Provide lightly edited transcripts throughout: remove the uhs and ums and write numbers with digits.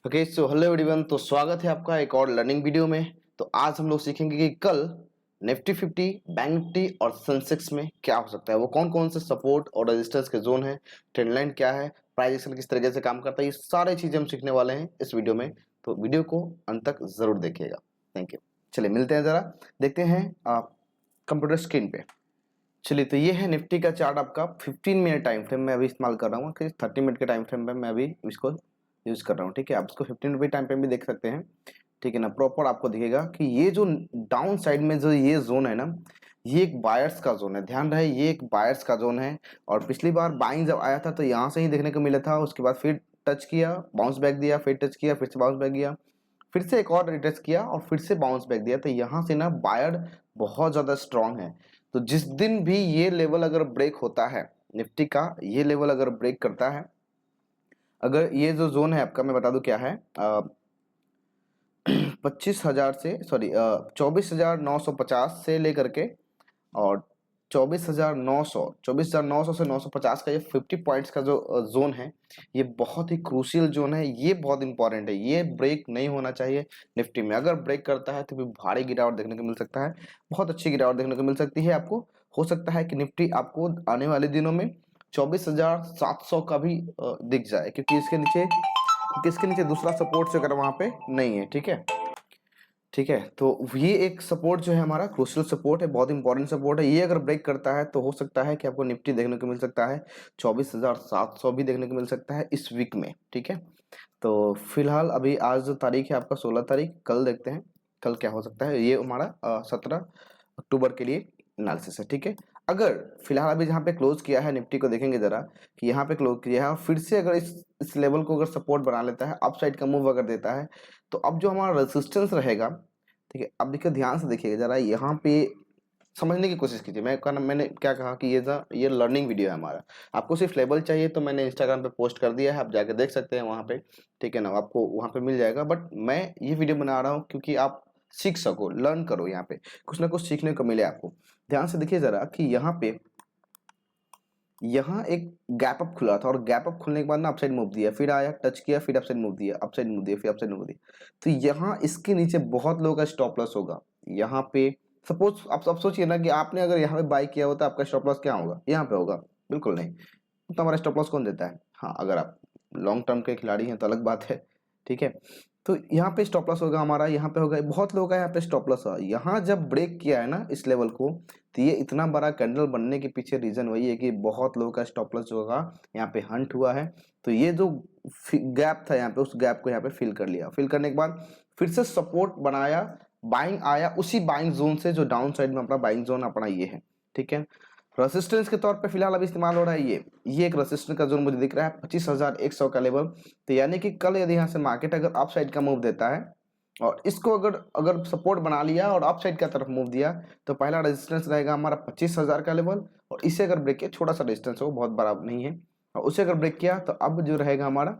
Okay so hello everyone. तो स्वागत है आपका एक और लर्निंग वीडियो में। तो आज हम लोग सीखेंगे कि कल निफ्टी 50, बैंक निफ्टी और सेंसेक्स में क्या हो सकता है, वो कौन कौन से सपोर्ट और रेजिस्टेंस के जोन है, ट्रेंड लाइन क्या है, प्राइस एक्शन किस तरीके से काम करता है, ये सारी चीजें हम सीखने वाले हैं इस वीडियो में। तो वीडियो को अंत तक जरूर देखिएगा। Thank you. चलिए मिलते हैं, जरा देखते हैं कंप्यूटर स्क्रीन पे। चलिए, तो ये है निफ्टी का चार्ट आपका 15 मिनट टाइम फ्रेम में अभी इस्तेमाल कर रहा हूँ। 30 मिनट के टाइम फ्रेम में मैं अभी इसको यूज कर रहा हूँ। ठीक है, आप इसको 15 रुपये टाइम फ्रेम भी देख सकते हैं। ठीक है ना, प्रॉपर आपको दिखेगा कि ये जो डाउन साइड में जो ये जोन है ना, ये एक बायर्स का जोन है। ध्यान रहे, ये एक बायर्स का जोन है। और पिछली बार बाइंग जब आया था तो यहाँ से ही देखने को मिला था। उसके बाद फिर टच किया, बाउंस बैक दिया, फिर टच किया, फिर से बाउंस बैक दिया, फिर से एक और रिटच किया और फिर से बाउंस बैक दिया। तो यहाँ से ना बायर बहुत ज्यादा स्ट्रांग है। तो जिस दिन भी ये लेवल अगर ब्रेक होता है, निफ्टी का ये लेवल अगर ब्रेक करता है, अगर ये जो जोन है आपका, मैं बता दूं क्या है, 25,000 से, सॉरी 24,950 से लेकर के और 24,900 से 950 का ये 50 पॉइंट्स का जो जोन है, ये बहुत ही क्रूशियल जोन है। ये बहुत इंपॉर्टेंट है। ये ब्रेक नहीं होना चाहिए निफ्टी में। अगर ब्रेक करता है तो भी भारी गिरावट देखने को मिल सकता है, बहुत अच्छी गिरावट देखने को मिल सकती है आपको। हो सकता है कि निफ्टी आपको आने वाले दिनों में 24,700 का भी दिख जाए, क्योंकि इसके नीचे दूसरा सपोर्ट अगर वहां पे नहीं है। ठीक है, ठीक है। तो ये एक सपोर्ट जो है हमारा क्रूशियल सपोर्ट है, बहुत इंपॉर्टेंट सपोर्ट है। ये अगर ब्रेक करता है तो हो सकता है कि आपको निफ्टी देखने को मिल सकता है 24,700 भी देखने को मिल सकता है इस वीक में। ठीक है, तो फिलहाल अभी आज जो तारीख है आपका 16 तारीख, कल देखते हैं कल क्या हो सकता है। ये हमारा 17 अक्टूबर के लिए एनालिसिस है। ठीक है, अगर फिलहाल अभी जहाँ पे क्लोज किया है निफ्टी को देखेंगे जरा कि यहाँ पे क्लोज किया है और फिर से अगर इस लेवल को अगर सपोर्ट बना लेता है, अपसाइड का मूव अगर देता है, तो अब जो हमारा रेजिस्टेंस रहेगा, ठीक है, अब देखिए ध्यान से देखिएगा जरा, यहाँ पे समझने की कोशिश कीजिए। मैंने क्या कहा कि ये लर्निंग वीडियो है हमारा। आपको सिर्फ लेवल चाहिए तो मैंने इंस्टाग्राम पे पोस्ट कर दिया है, आप जाके देख सकते हैं वहाँ पे। ठीक है ना, आपको वहाँ पे मिल जाएगा। बट मैं ये वीडियो बना रहा हूँ क्योंकि आप सीख सको, लर्न करो, यहाँ पे कुछ ना कुछ सीखने को मिले आपको। ध्यान से देखिए जरा कि यहाँ एक गैप अप खुला था और गैप अप खुलने के बाद ना अपसाइड मूव दिया, फिर आया टच किया, फिर अपसाइड मूव दिया, अपसाइड मूव दिया, फिर अपसाइड मूव दिया। तो यहाँ इसके नीचे बहुत लोगों का स्टॉप लॉस होगा। यहाँ पे सपोज आप सब सोचिए ना कि आपने अगर यहाँ पे बाई किया होता, आपका स्टॉप लॉस क्या होगा? यहाँ पे होगा? बिल्कुल नहीं। तो हमारा स्टॉप लॉस कौन देता है? हाँ, अगर आप लॉन्ग टर्म के खिलाड़ी हैं तो अलग बात है। ठीक है, तो यहाँ पे स्टॉप लॉस होगा हमारा, यहाँ पे होगा, बहुत लोगों का यहाँ पे स्टॉप लॉस हुआ। यहाँ जब ब्रेक किया है ना इस लेवल को, तो ये इतना बड़ा कैंडल बनने के पीछे रीजन वही है कि बहुत लोगों का स्टॉप लॉस जो होगा यहाँ पे हंट हुआ है। तो ये जो गैप था यहाँ पे, उस गैप को यहाँ पे फिल कर लिया। फिल करने के बाद फिर से सपोर्ट बनाया, बाइंग आया उसी बाइंग जोन से, जो डाउन साइड में अपना बाइंग जोन अपना ये है। ठीक है, रेसिस्टेंस के तौर पे फिलहाल अभी इस्तेमाल हो रहा है ये एक रेसिस्टेंस का जोन मुझे दिख रहा है 25,100 का लेवल। तो यानी कि कल यदि यहाँ से मार्केट अगर अप साइड का मूव देता है और इसको अगर अगर सपोर्ट बना लिया और अप साइड की तरफ मूव दिया, तो पहला रेजिस्टेंस रहेगा हमारा 25,000 का लेवल। और इसे अगर ब्रेक किया, छोटा सा रेजिस्टेंस हो, बहुत बड़ा नहीं है, और उसे अगर ब्रेक किया तो अब जो रहेगा हमारा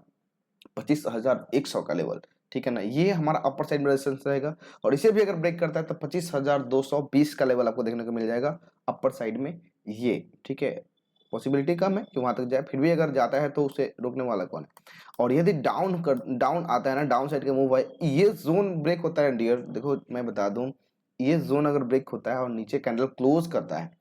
25,100 का लेवल। ठीक है ना, ये हमारा अपर साइड में रेजिस्टेंस रहेगा। और इसे भी अगर ब्रेक करता है तो 25,220 का लेवल आपको देखने को मिल जाएगा अपर साइड में ये। ठीक है, पॉसिबिलिटी कम है कि वहां तक जाए, फिर भी अगर जाता है तो उसे रोकने वाला कौन है? और यदि डाउन आता है ना, डाउन साइड का मूव है, ये जोन ब्रेक होता है डियर। देखो मैं बता दूं, ये जोन अगर ब्रेक होता है और नीचे कैंडल क्लोज करता है,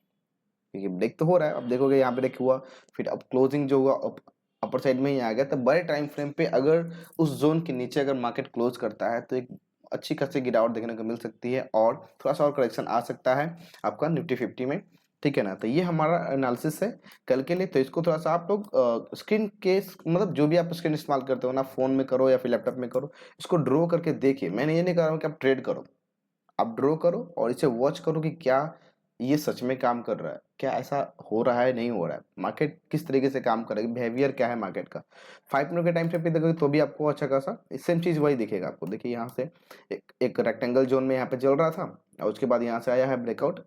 क्योंकि ब्रेक तो हो रहा है, अब देखोगे यहाँ पे ब्रेक हुआ, फिर अब क्लोजिंग जो हुआ अपर साइड में ही आ गया, तो बड़े टाइम फ्रेम पे अगर उस जोन के नीचे अगर मार्केट क्लोज करता है तो एक अच्छी खासी गिरावट देखने को मिल सकती है और थोड़ा सा और करेक्शन आ सकता है आपका निफ्टी 50 में। ठीक है ना, तो ये हमारा एनालिसिस है कल के लिए। तो इसको थोड़ा सा आप लोग स्क्रीन के, मतलब जो भी आप स्क्रीन इस्तेमाल करते हो ना, फोन में करो या फिर लैपटॉप में करो, इसको ड्रॉ करके देखिए। मैंने ये नहीं कह रहा हूँ कि आप ट्रेड करो, आप ड्रॉ करो और इसे वॉच करो कि क्या ये सच में काम कर रहा है, क्या ऐसा हो रहा है, नहीं हो रहा है, मार्केट किस तरीके से काम करेगी, बिहेवियर क्या है मार्केट का। 5 मिनट के टाइम फ्रेम पे देखोगे तो भी आपको अच्छा खासा सेम चीज वही दिखेगा आपको। देखिए यहाँ से एक रेक्टेंगल जोन में यहाँ पे चल रहा था और उसके बाद यहाँ से आया है ब्रेकआउट,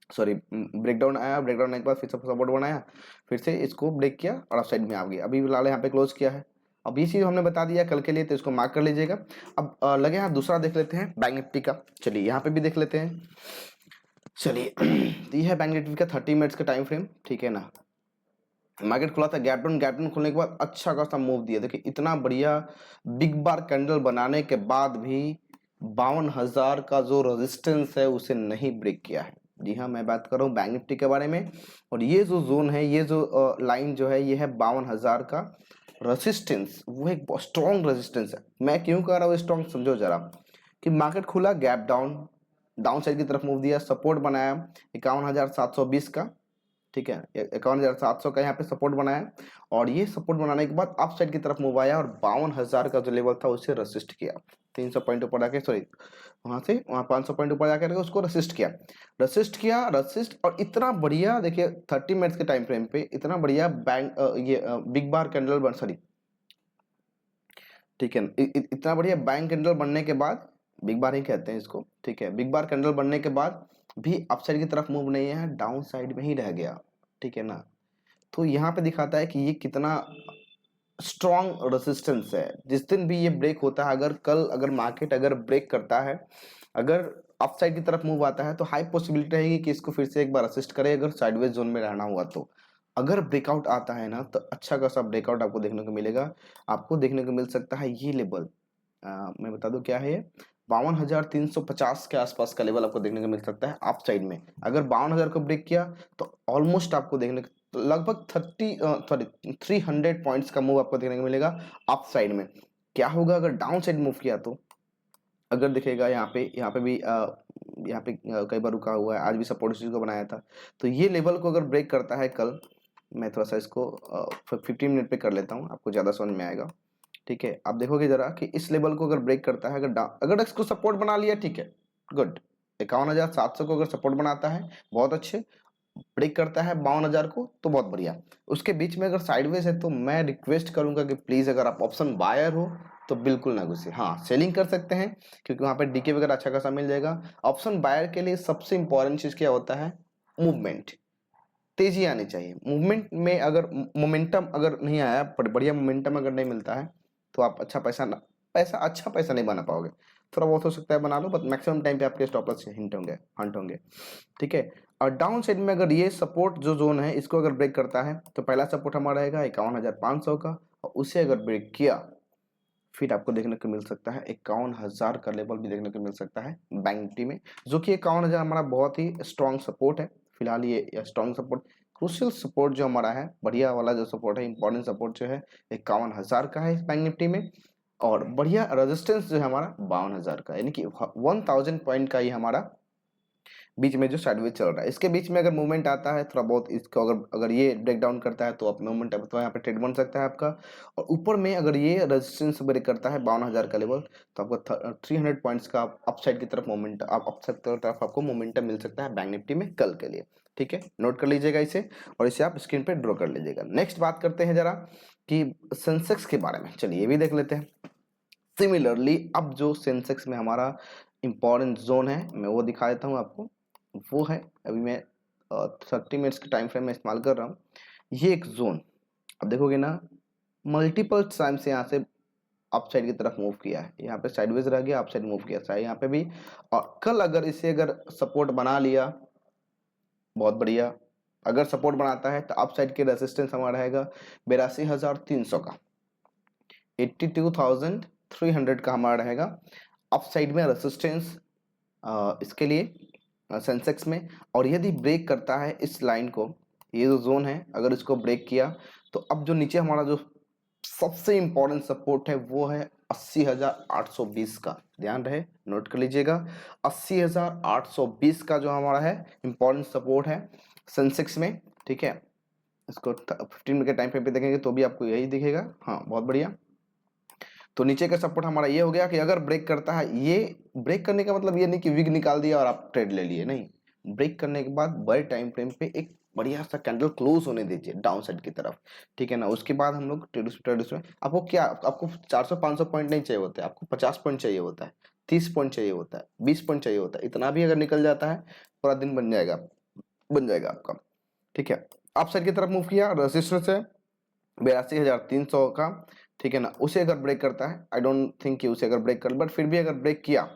सॉरी ब्रेकडाउन आया, ब्रेकडाउन आने के बाद फिर से सपोर्ट बनाया, फिर से इसको ब्रेक किया और अप साइड में आ गया। अभी फिलहाल यहाँ पे क्लोज किया है। अब ये चीज हमने बता दिया कल के लिए, तो इसको मार्क कर लीजिएगा। अब लगे यहाँ दूसरा देख लेते हैं बैंक निफ्टी का। चलिए यहाँ पे भी देख लेते हैं। चलिए तो ये है बैंक निफ्टी का 30 मिनट्स का टाइम फ्रेम। ठीक है ना, मार्केट खुला था गैप डाउन खुलने के बाद अच्छा खासा मूव दिया। देखिए इतना बढ़िया बिग बार कैंडल बनाने के बाद भी 52,000 का जो रेजिस्टेंस है उसे नहीं ब्रेक किया है। जी हाँ, मैं बात कर रहा हूँ बैंक निफ्टी के बारे में। और ये जो जोन है, ये जो लाइन जो है, ये है 52,000 का रेजिस्टेंस। वो एक स्ट्रॉन्ग रेजिस्टेंस है। मैं क्यों कह रहा हूँ स्ट्रॉन्ग, समझो जरा। कि मार्केट खुला गैप डाउन साइड की तरफ मूव दिया, सपोर्ट बनाया 51,720 का, ठीक है, 51,700 का यहाँ पे सपोर्ट बनाया। और ये सपोर्ट बनाने के बाद अप साइड की तरफ मूव आया और 52,000 का जो लेवल था उसे रेसिस्ट किया। 300 पॉइंट ऊपर जाके, सॉरी, वहां से वहां 500 पॉइंट ऊपर जाकर उसको रेसिस्ट और इतना बढ़िया। देखिए 30 मिनट्स के टाइम फ्रेम पे इतना बढ़िया बिग बार कैंडल बन, सॉरी, ठीक है, इतना बढ़िया बैंक कैंडल बनने के बाद, बिग बार ही कहते हैं इसको, ठीक है, बिग बार कैंडल बनने के बाद भी अपसाइड की तरफ मूव नहीं है, डाउन साइड में ही रह गया, ठीक है ना। तो यहाँ पे दिखाता है कि ये कितना स्ट्रॉन्ग रेजिस्टेंस है। जिस दिन भी ये ब्रेक होता है, अगर मार्केट अगर ब्रेक करता है, अगर अपसाइड की तरफ मूव आता है, तो हाई पॉसिबिलिटी रहेगी कि इसको फिर से एक बार असिस्ट करे, अगर साइडवेज जोन में रहना हुआ तो। अगर ब्रेकआउट आता है ना, तो अच्छा खासा ब्रेकआउट आपको देखने को मिलेगा। आपको देखने को मिल सकता है ये लेवल, मैं बता दूं क्या है ये, 52,350 के आसपास का लेवल आपको देखने को मिल सकता है अप साइड में। अगर 52,000 को ब्रेक किया तो ऑलमोस्ट आपको देखने को लगभग 300 पॉइंट्स का मूव आपको देखने को मिलेगा अप साइड में। क्या होगा अगर डाउन साइड मूव किया तो, अगर दिखेगा यहाँ पे भी कई बार रुका हुआ है, आज भी सपोर्ट को बनाया था। तो ये लेवल को अगर ब्रेक करता है कल, मैं थोड़ा सा इसको 15 मिनट पे कर लेता हूँ, आपको ज़्यादा समझ में आएगा, ठीक है। आप देखोगे जरा कि इस लेवल को अगर ब्रेक करता है, अगर इसको सपोर्ट बना लिया, ठीक है, गुड। 51,700 को अगर सपोर्ट बनाता है, बहुत अच्छे। ब्रेक करता है 52,000 को, तो बहुत बढ़िया। उसके बीच में अगर साइडवेज है, तो मैं रिक्वेस्ट करूंगा कि प्लीज अगर आप ऑप्शन बायर हो तो बिल्कुल ना घुसे। हाँ, सेलिंग कर सकते हैं क्योंकि वहां पे डीके वगैरह अच्छा खासा मिल जाएगा। ऑप्शन बायर के लिए सबसे इंपॉर्टेंट चीज क्या होता है, मूवमेंट, तेजी आनी चाहिए। मूवमेंट में अगर मोमेंटम अगर नहीं आया, बढ़िया मोमेंटम अगर नहीं मिलता है, तो आप अच्छा पैसा नहीं बना पाओगे। थोड़ा बहुत हो सकता है बना लो, बट मैक्सिमम टाइम पे आपके स्टॉप लॉस हंट होंगे, ठीक है। और डाउन साइड में अगर ये सपोर्ट जो जोन है, इसको अगर ब्रेक करता है, तो पहला सपोर्ट हमारा रहेगा 51,500 का, और उसे अगर ब्रेक किया, फिर आपको देखने को मिल सकता है 51,000 का लेवल भी देखने को मिल सकता है बैंक निफ्टी में, जो कि 51,000 हमारा बहुत ही स्ट्रॉन्ग सपोर्ट है। फिलहाल ये स्ट्रॉन्ग सपोर्ट, क्रूशियल सपोर्ट जो हमारा है, बढ़िया वाला जो सपोर्ट है, इंपॉर्टेंट सपोर्ट जो है 51,000 का है इस बैंक निफ्टी में। और बढ़िया रेजिस्टेंस जो है हमारा 52,000 का, यानी कि 1,000 पॉइंट का ही हमारा बीच में जो साइडवेज चल रहा है। इसके बीच में अगर मूवमेंट आता है थोड़ा बहुत, इसको अगर अगर ये ब्रेक डाउन करता है, तो आप मूवमेंट, तो यहाँ पे ट्रेड बन सकता है आपका। और ऊपर में अगर ये रेजिस्टेंस ब्रेक करता है 52,000 का लेवल, तो आपको 300 पॉइंट्स का अपसाइड की तरफ मोमेंट, आप अपसाइड की तरफ आपको मोमेंटम मिल सकता है बैंक निफ्टी में कल के लिए, ठीक है। नोट कर लीजिएगा इसे, और इसे आप स्क्रीन पे ड्रॉ कर लीजिएगा। नेक्स्ट बात करते हैं जरा कि सेंसेक्स के बारे में, चलिए ये भी देख लेते हैं। सिमिलरली अब जो सेंसेक्स में हमारा इंपॉर्टेंट जोन है, मैं वो दिखा देता हूँ आपको। वो है, अभी मैं 30 मिनट्स के टाइम फ्रेम में इस्तेमाल कर रहा हूँ। ये एक जोन, अब देखोगे ना, मल्टीपल टाइम से यहाँ से अप साइड की तरफ मूव किया है, यहाँ पे साइडवेज रह गया, अप साइड मूव किया था यहाँ पे भी। और कल अगर इसे अगर सपोर्ट बना लिया, बहुत बढ़िया। अगर सपोर्ट बनाता है तो अप साइड के रेसिस्टेंस हमारा रहेगा 82,300 का, 82,300 का हमारा रहेगा अप साइड में रेसिस्टेंस इसके लिए सेंसेक्स में। और यदि ब्रेक करता है इस लाइन को, ये जो जोन है, अगर इसको ब्रेक किया, तो अब जो नीचे हमारा जो सबसे इंपॉर्टेंट सपोर्ट है वो है 80,820 का, ध्यान रहे, नोट कर लीजिएगा। 80,820 का जो हमारा है इंपॉर्टेंट सपोर्ट है सेंसेक्स में, ठीक है। इसको 15 मिनट के टाइम फ्रेम पे देखेंगे तो भी आपको यही दिखेगा। हाँ, बहुत बढ़िया। तो नीचे का सपोर्ट हमारा ये हो गया कि अगर ब्रेक करता है, ये ब्रेक करने का मतलब ये नहीं कि विग निकाल दिया और आप ट्रेड ले लिए, नहीं। ब्रेक करने के बाद बड़े टाइम फ्रेम पे एक बढ़िया सा कैंडल क्लोज होने दीजिए डाउन साइड की तरफ, ठीक है ना। उसके बाद हम लोग ट्रेड में आपको क्या, आपको 400-500 पॉइंट नहीं चाहिए होते, आपको 50 पॉइंट चाहिए होता है, 30 पॉइंट चाहिए होता है, 20 पॉइंट चाहिए होता है। इतना भी अगर निकल जाता है, पूरा दिन बन जाएगा आपका, ठीक है। आप साइड की तरफ मूव किया, रेजिस्टेंस है 82,300 का, ठीक है ना। उसे अगर ब्रेक करता है, आई डोंट थिंक कि उसे अगर ब्रेक कर, बट फिर भी अगर ब्रेक किया,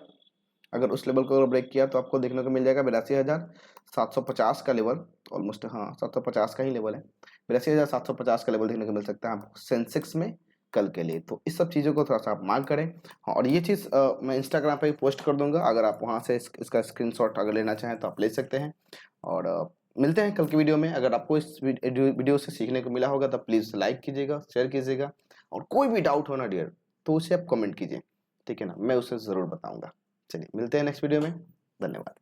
अगर उस लेवल को अगर ब्रेक किया, तो आपको देखने को मिल जाएगा 82,750 का लेवल। ऑलमोस्ट हाँ 750 का ही लेवल है, 82,750 का लेवल देखने को मिल सकता है आपको सेंसेक्स में कल के लिए। तो इस सब चीज़ों को थोड़ा सा आप मार्क करें। हाँ, और ये चीज़ मैं इंस्टाग्राम पे पोस्ट कर दूंगा, अगर आप वहाँ से इसका स्क्रीनशॉट अगर लेना चाहें तो आप ले सकते हैं। और मिलते हैं कल की वीडियो में। अगर आपको इस वीडियो से सीखने को मिला होगा तो प्लीज़ लाइक कीजिएगा, शेयर कीजिएगा, और कोई भी डाउट हो ना डियर तो उसे आप कमेंट कीजिए, ठीक है ना, मैं उसे ज़रूर बताऊंगा। चलिए मिलते हैं नेक्स्ट वीडियो में, धन्यवाद।